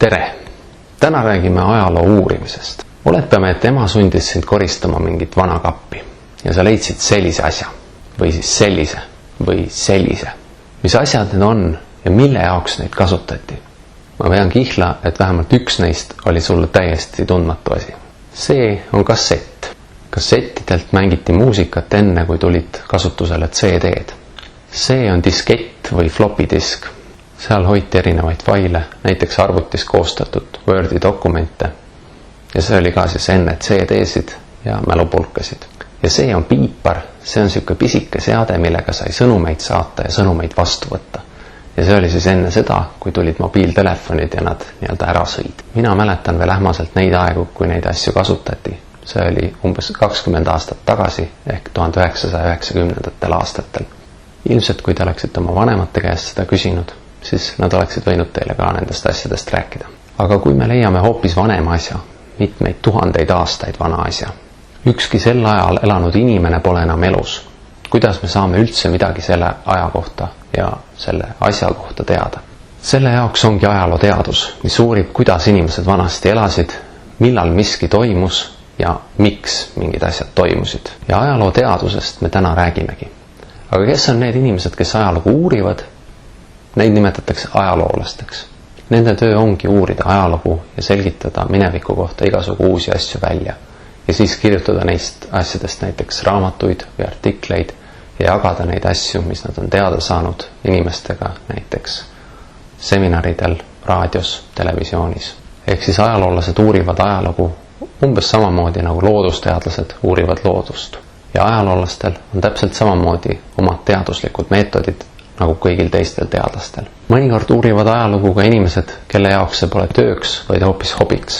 Tere! Täna räägime ajaloo uurimisest. Oletame, et ema sundis sind koristama mingit vana kappi ja sa leidsid sellise asja või siis sellise. Mis asjad need on ja mille jaoks neid kasutati? Ma vean kihla, et vähemalt üks neist oli sulle täiesti tundmatu asi. See on kassett. Kassettidelt mängiti muusikat enne, kui tulid kasutusele CD-d. See on diskett või floppy disk. Seal hoiti erinevaid faile, näiteks arvutis koostatud Wordi dokumente. Ja see oli ka siis enne CD-sid ja mälupulkasid. Ja see on piipar, see on siuke pisike seade, millega sai sõnumeid saata ja sõnumeid vastu võtta. Ja see oli siis enne seda, kui tulid mobiiltelefonid ja nad nii-öelda ära sõid. Mina mäletan veel ähmaselt neid aegu, kui neid asju kasutati. See oli umbes 20 aastat tagasi ehk 1990. aastatel. Ilmselt kui te oleksite oma vanemate käest seda küsinud, siis nad oleksid võinud teile ka nendest asjadest rääkida. Aga kui me leiame hoopis vanema asja, mitmeid tuhandeid aastaid vana asja, ükski sel ajal elanud inimene pole enam elus, kuidas me saame üldse midagi selle aja kohta ja selle asja kohta teada? Selle jaoks ongi ajalooteadus, mis uurib, kuidas inimesed vanasti elasid, millal miski toimus ja miks mingid asjad toimusid. Ja ajalooteadusest me täna räägimegi. Aga kes on need inimesed, kes ajalugu uurivad? Neid nimetatakse ajaloolasteks. Nende töö ongi uurida ajalugu ja selgitada mineviku kohta igasugu uusi asju välja. Ja siis kirjutada neist asjadest näiteks raamatuid või artikleid ja jagada neid asju, mis nad on teada saanud inimestega näiteks seminaridel, raadios, televisioonis. Ehk siis ajaloolased uurivad ajalugu umbes samamoodi nagu loodusteadlased uurivad loodust. Ja ajaloolastel on täpselt samamoodi omad teaduslikud meetodid nagu kõigil teistel teadlastel. Mõnikord uurivad ajalugu ka inimesed, kelle jaoks see pole tööks, vaid hoopis hobiks.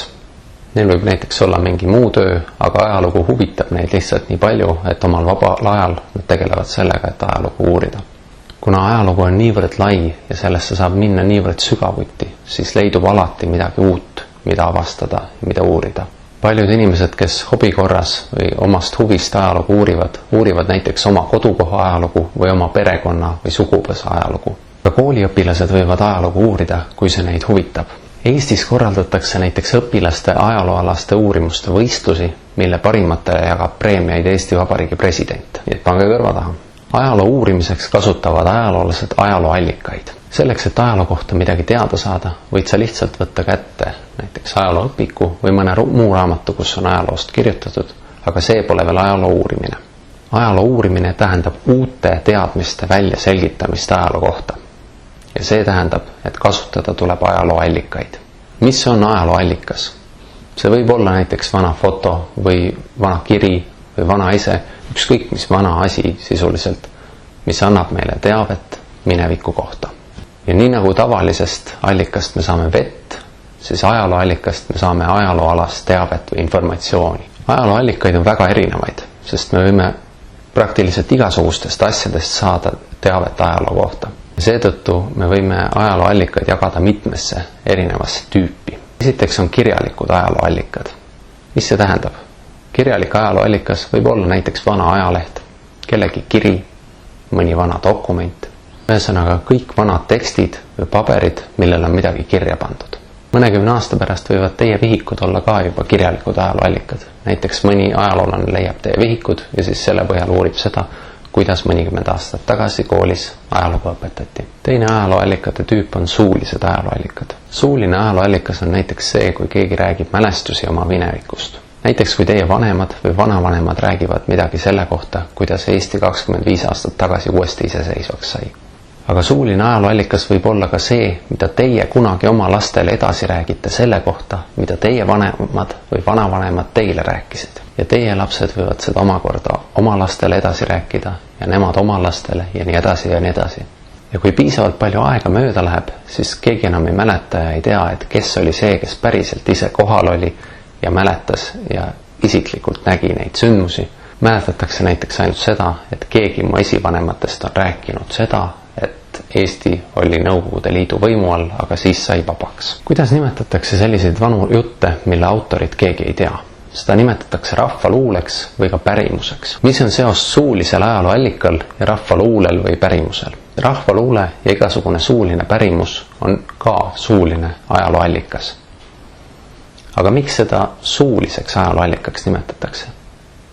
Neil võib näiteks olla mingi muu töö, aga ajalugu huvitab neid lihtsalt nii palju, et omal vabal ajal nad tegelevad sellega, et ajalugu uurida. Kuna ajalugu on niivõrd lai ja sellesse saab minna niivõrd sügavuti, siis leidub alati midagi uut, mida avastada ja mida uurida. Paljud inimesed, kes hobi korras või omast huvist ajalugu uurivad näiteks oma kodukoha ajalugu või oma perekonna või sugupõsa ajalugu. Ka kooliõpilased võivad ajalugu uurida, kui see neid huvitab. Eestis korraldatakse näiteks õpilaste ajalooalaste uurimuste võistlusi, mille parimatele jagab preemiaid Eesti Vabariigi president. Nii et pange kõrva taha. Ajaloo uurimiseks kasutavad ajaloolased ajalooallikaid. Selleks, et ajaloo kohta midagi teada saada, võid sa lihtsalt võtta kätte näiteks ajalooõpiku või mõne muu raamatu, kus on ajaloost kirjutatud, aga see pole veel ajaloo uurimine. Ajaloo uurimine tähendab uute teadmiste väljaselgitamist ajaloo kohta. Ja see tähendab, et kasutada tuleb ajalooallikaid. Mis on ajalooallikas? See võib olla näiteks vana foto või vana kiri või vana ise, ükskõik mis vana asi sisuliselt, mis annab meile teavet mineviku kohta. Ja nii nagu tavalisest allikast me saame vett, siis ajalooallikast me saame ajalooalast teavet või informatsiooni. Ajalooallikaid on väga erinevaid, sest me võime praktiliselt igasugustest asjadest saada teavet ajaloo kohta. Seetõttu me võime ajalooallikaid jagada mitmesse erinevasse tüüpi. Esiteks on kirjalikud ajalooallikad. Mis see tähendab? Kirjalik ajalooallikas võib olla näiteks vana ajaleht, kellegi kiri, mõni vana dokument. Ühesõnaga kõik vanad tekstid või paberid, millel on midagi kirja pandud. Mõnekümne aasta pärast võivad teie vihikud olla ka juba kirjalikud ajalooallikad. Näiteks mõni ajaloolane leiab teie vihikud ja siis selle põhjal uurib seda, kuidas mõnikümmend aastat tagasi koolis ajalugu õpetati. Teine ajalooallikate tüüp on suulised ajalooallikad. Suuline ajalooallikas on näiteks see, kui keegi räägib mälestusi oma minevikust. Näiteks kui teie vanemad või vanavanemad räägivad midagi selle kohta, kuidas Eesti 25 aastat tagasi uuesti iseseisvaks sai. Aga suuline ajalooallikas võib olla ka see, mida teie kunagi oma lastele edasi räägite selle kohta, mida teie vanemad või vanavanemad teile rääkisid. Ja teie lapsed võivad seda omakorda oma lastele edasi rääkida ja nemad oma lastele ja nii edasi ja nii edasi. Ja kui piisavalt palju aega mööda läheb, siis keegi enam ei mäleta ja ei tea, et kes oli see, kes päriselt ise kohal oli ja mäletas ja isiklikult nägi neid sündmusi. Mäletatakse näiteks ainult seda, et keegi mu esivanematest on rääkinud seda, et Eesti oli Nõukogude Liidu võimu all, aga siis sai vabaks. Kuidas nimetatakse selliseid vanu jutte, mille autorit keegi ei tea? Seda nimetatakse rahvaluuleks või ka pärimuseks. Mis on seos suulisel ajalooallikal ja rahvaluulel või pärimusel? Rahvaluule ja igasugune suuline pärimus on ka suuline ajalooallikas. Aga miks seda suuliseks ajalooallikaks nimetatakse?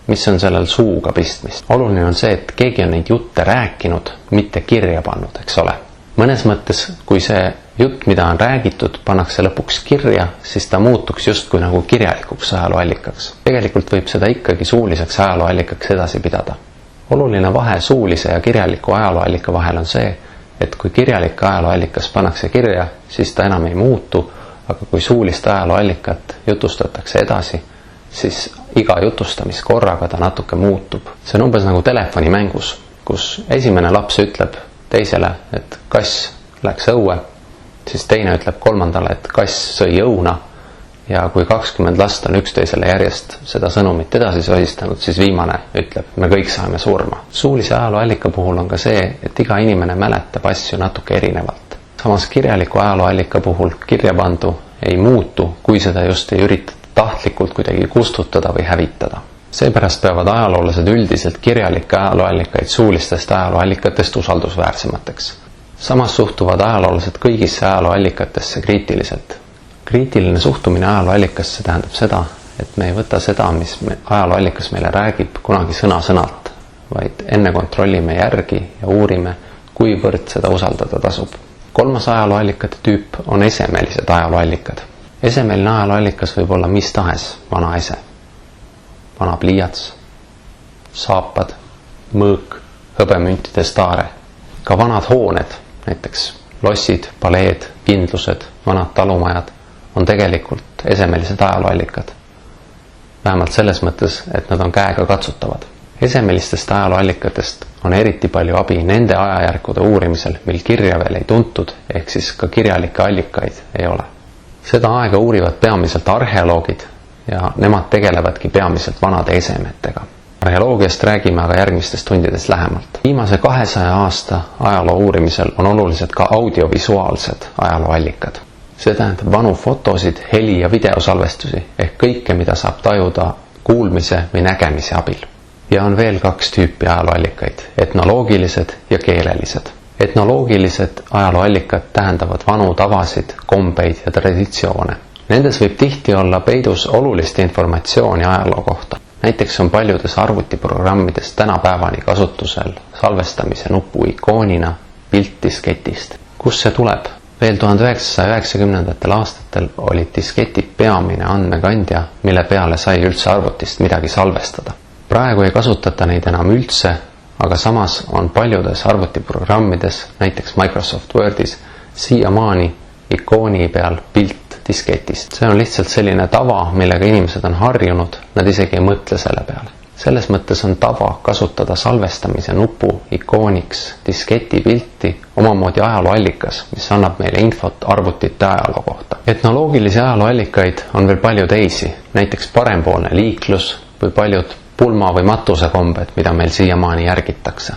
Mis on sellel suuga pistmist? Oluline on see, et keegi on neid jutte rääkinud, mitte kirja pannud, eks ole. Mõnes mõttes, kui see jutt, mida on räägitud, pannakse lõpuks kirja, siis ta muutuks justkui nagu kirjalikuks ajalooallikaks. Tegelikult võib seda ikkagi suuliseks ajalooallikaks edasi pidada. Oluline vahe suulise ja kirjaliku ajalooallika vahel on see, et kui kirjalik ajalooallikas pannakse kirja, siis ta enam ei muutu, aga kui suulist ajalooallikat jutustatakse edasi, siis iga jutustamiskorraga ta natuke muutub. See on umbes nagu telefonimängus, kus esimene laps ütleb teisele, et kass läks õue, siis teine ütleb kolmandale, et kass sõi õuna, ja kui 20 last on üksteisele järjest seda sõnumit edasi sosistanud, siis viimane ütleb, me kõik saame surma. Suulise ajalooallika puhul on ka see, et iga inimene mäletab asju natuke erinevalt. Samas kirjaliku ajalooallika puhul kirjapandu ei muutu, kui seda just ei üritata tahtlikult kuidagi kustutada või hävitada. Seepärast peavad ajaloolased üldiselt kirjalikke ajalooallikaid suulistest ajalooallikatest usaldusväärsemateks. Samas suhtuvad ajaloolased kõigisse ajalooallikatesse kriitiliselt. Kriitiline suhtumine ajalooallikasse tähendab seda, et me ei võta seda, mis ajalooallikas meile räägib, kunagi sõna-sõnalt, vaid enne kontrollime järgi ja uurime, kuivõrd seda usaldada tasub. Kolmas ajalooallikate tüüp on esemelised ajalooallikad. Esemeline ajalooallikas võib olla mis tahes vana ese. Vana pliiats, saapad, mõõk, hõbemüntide staare. Ka vanad hooned, näiteks lossid, paleed, kindlused, vanad talumajad on tegelikult esemelised ajalooallikad. Vähemalt selles mõttes, et nad on käega katsutavad. Esemelistest ajalooallikatest on eriti palju abi nende ajajärkude uurimisel, mil kirja veel ei tuntud, ehk siis ka kirjalikke allikaid ei ole. Seda aega uurivad peamiselt arheoloogid ja nemad tegelevadki peamiselt vanade esemetega. Arheoloogiast räägime aga järgmistes tundides lähemalt. Viimase 200 aasta ajaloo uurimisel on olulised ka audiovisuaalsed ajalooallikad. See tähendab vanu fotosid, heli- ja videosalvestusi ehk kõike, mida saab tajuda kuulmise või nägemise abil. Ja on veel 2 tüüpi ajalooallikaid, etnoloogilised ja keelelised. Etnoloogilised ajalooallikad tähendavad vanu tavasid, kombeid ja traditsioone. Nendes võib tihti olla peidus olulist informatsiooni ajaloo kohta. Näiteks on paljudes arvutiprogrammides tänapäevani kasutusel salvestamise nupu ikoonina pilt disketist. Kus see tuleb? Veel 1990. aastatel olid disketid peamine andmekandja, mille peale sai üldse arvutist midagi salvestada. Praegu ei kasutata neid enam üldse, aga samas on paljudes arvutiprogrammides, näiteks Microsoft Wordis, siiamaani ikooni peal pilt disketist. See on lihtsalt selline tava, millega inimesed on harjunud, nad isegi ei mõtle selle peale. Selles mõttes on tava kasutada salvestamise nupu ikooniks disketi pilti omamoodi ajalooallikas, mis annab meile infot arvutite ajaloo kohta. Etnoloogilisi ajalooallikaid on veel palju teisi, näiteks parempoolne liiklus või paljud pulma- või matusekombed, mida meil siiamaani järgitakse.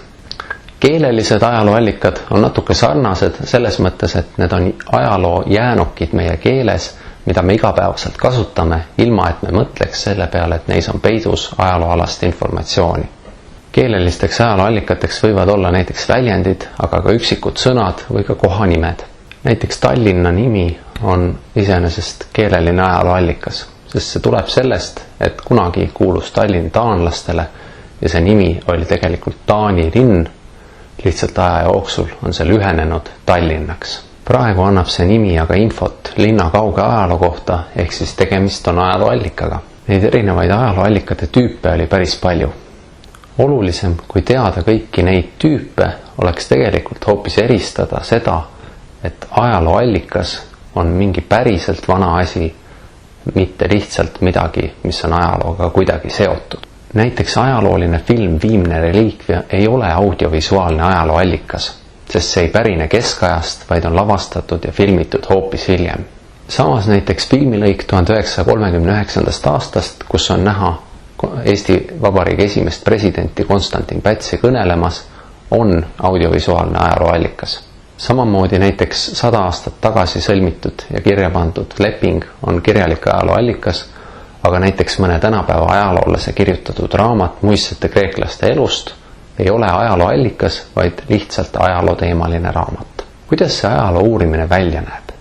Keelelised ajalooallikad on natuke sarnased selles mõttes, et need on ajaloo jäänukid meie keeles, mida me igapäevaselt kasutame, ilma et me mõtleks selle peale, et neis on peidus ajalooalast informatsiooni. Keelelisteks ajalooallikateks võivad olla näiteks väljendid, aga ka üksikud sõnad või ka kohanimed. Näiteks Tallinna nimi on iseenesest keeleline ajalooallikas, sest see tuleb sellest, et kunagi kuulus Tallinn taanlastele ja see nimi oli tegelikult Taani linn, lihtsalt aja jooksul on see lühenenud Tallinnaks. Praegu annab see nimi aga infot linna kauge ajaloo kohta, ehk siis tegemist on ajalooallikaga. Neid erinevaid ajalooallikate tüüpe oli päris palju. Olulisem kui teada kõiki neid tüüpe oleks tegelikult hoopis eristada seda, et ajalooallikas on mingi päriselt vana asi, mitte lihtsalt midagi, mis on ajalooga kuidagi seotud. Näiteks ajalooline film Viimne reliikvia ei ole audiovisuaalne ajalooallikas, sest see ei pärine keskajast, vaid on lavastatud ja filmitud hoopis hiljem. Samas näiteks filmilõik 1939. aastast, kus on näha Eesti Vabariigi esimest presidenti Konstantin Pätsi kõnelemas, on audiovisuaalne ajalooallikas. Samamoodi näiteks 100 aastat tagasi sõlmitud ja kirja pandud leping on kirjalik ajalooallikas, aga näiteks mõne tänapäeva ajaloolase kirjutatud raamat muistsete kreeklaste elust ei ole ajalooallikas, vaid lihtsalt ajalooteemaline raamat. Kuidas see ajaloo uurimine välja näeb?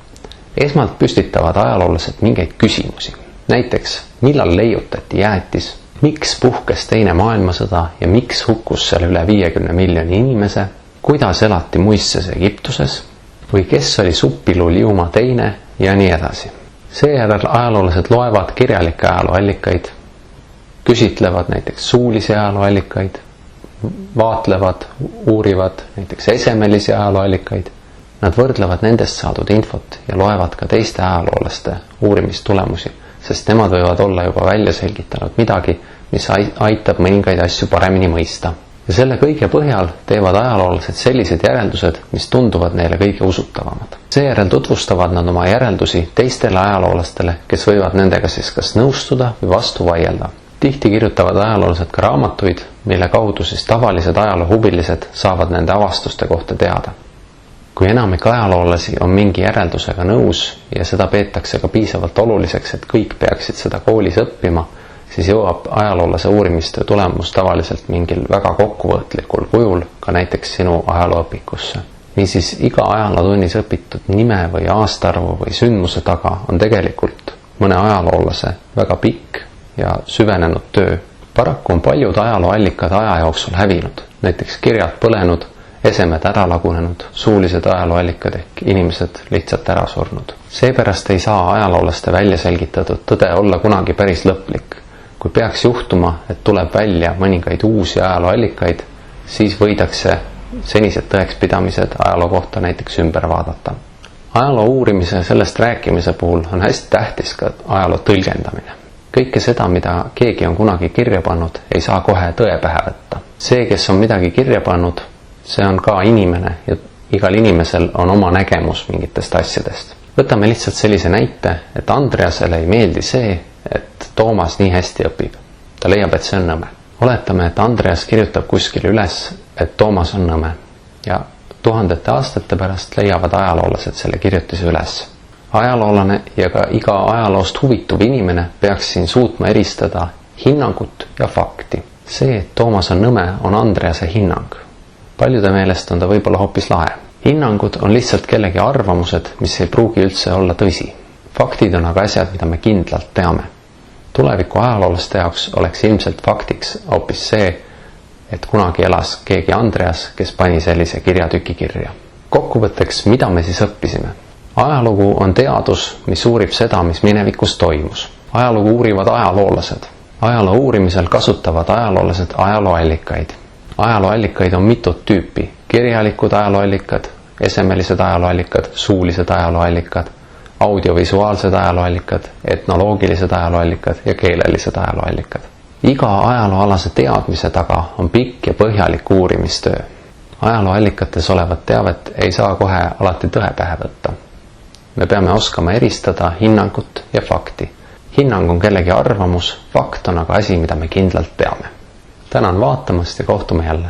Esmalt püstitavad ajaloolased mingeid küsimusi. Näiteks, millal leiutati jäätis, miks puhkes teine maailmasõda ja miks hukkus seal üle 50 miljoni inimese, kuidas elati muistses Egiptuses või kes oli Suppilu Liumaa teine ja nii edasi. Seejärel ajaloolased loevad kirjalikke ajalooallikaid, küsitlevad näiteks suulisi ajalooallikaid, vaatlevad, uurivad näiteks esemelisi ajalooallikaid. Nad võrdlevad nendest saadud infot ja loevad ka teiste ajaloolaste uurimistulemusi, sest nemad võivad olla juba välja selgitanud midagi, mis aitab mõningaid asju paremini mõista. Ja selle kõige põhjal teevad ajaloolased sellised järeldused, mis tunduvad neile kõige usutavamad. Seejärel tutvustavad nad oma järeldusi teistele ajaloolastele, kes võivad nendega siis kas nõustuda või vastu vaielda. Tihti kirjutavad ajaloolased ka raamatuid, mille kaudu siis tavalised ajaloohuvilised saavad nende avastuste kohta teada. Kui enamik ajaloolasi on mingi järeldusega nõus ja seda peetakse ka piisavalt oluliseks, et kõik peaksid seda koolis õppima, siis jõuab ajaloolase uurimistöö tulemus tavaliselt mingil väga kokkuvõtlikul kujul ka näiteks sinu ajalooõpikusse. Niisiis iga ajalootunnis õpitud nime või aastaarvu või sündmuse taga on tegelikult mõne ajaloolase väga pikk ja süvenenud töö. Paraku on paljud ajalooallikad aja jooksul hävinud, näiteks kirjad põlenud, esemed ära lagunenud, suulised ajalooallikad ehk inimesed lihtsalt ära surnud. Seepärast ei saa ajaloolaste välja selgitatud tõde olla kunagi päris lõplik. Kui peaks juhtuma, et tuleb välja mõningaid uusi ajalooallikaid, siis võidakse senised tõekspidamised ajaloo kohta näiteks ümber vaadata. Ajaloo uurimise ja sellest rääkimise puhul on hästi tähtis ka ajaloo tõlgendamine. Kõike seda, mida keegi on kunagi kirja pannud, ei saa kohe tõe pähe võtta. See, kes on midagi kirja pannud, see on ka inimene ja igal inimesel on oma nägemus mingitest asjadest. Võtame lihtsalt sellise näite, et Andreasele ei meeldi see, et Toomas nii hästi õpib. Ta leiab, et see on nõme. Oletame, et Andreas kirjutab kuskil üles, et Toomas on nõme ja tuhandete aastate pärast leiavad ajaloolased selle kirjutise üles. Ajaloolane ja ka iga ajaloost huvituv inimene peaks siin suutma eristada hinnangut ja fakti. See, et Toomas on nõme, on Andrease hinnang. Paljude meelest on ta võib-olla hoopis lahe. Hinnangud on lihtsalt kellegi arvamused, mis ei pruugi üldse olla tõsi. Faktid on aga asjad, mida me kindlalt teame. Tuleviku ajaloolaste jaoks oleks ilmselt faktiks hoopis see, et kunagi elas keegi Andreas, kes pani sellise kirjatüki kirja. Kokkuvõtteks, mida me siis õppisime? Ajalugu on teadus, mis uurib seda, mis minevikus toimus. Ajalugu uurivad ajaloolased. Ajaloo uurimisel kasutavad ajaloolased ajalooallikaid. Ajalooallikaid on mitut tüüpi. Kirjalikud ajalooallikad, esemelised ajalooallikad, suulised ajalooallikad, audiovisuaalsed ajalooallikad, etnoloogilised ajalooallikad ja keelelised ajalooallikad. Iga ajalooalase teadmise taga on pikk ja põhjalik uurimistöö. Ajalooallikates olevat teavet ei saa kohe alati tõe pähe võtta. Me peame oskama eristada hinnangut ja fakti. Hinnang on kellegi arvamus, fakt on aga asi, mida me kindlalt teame. Tänan vaatamast ja kohtume jälle.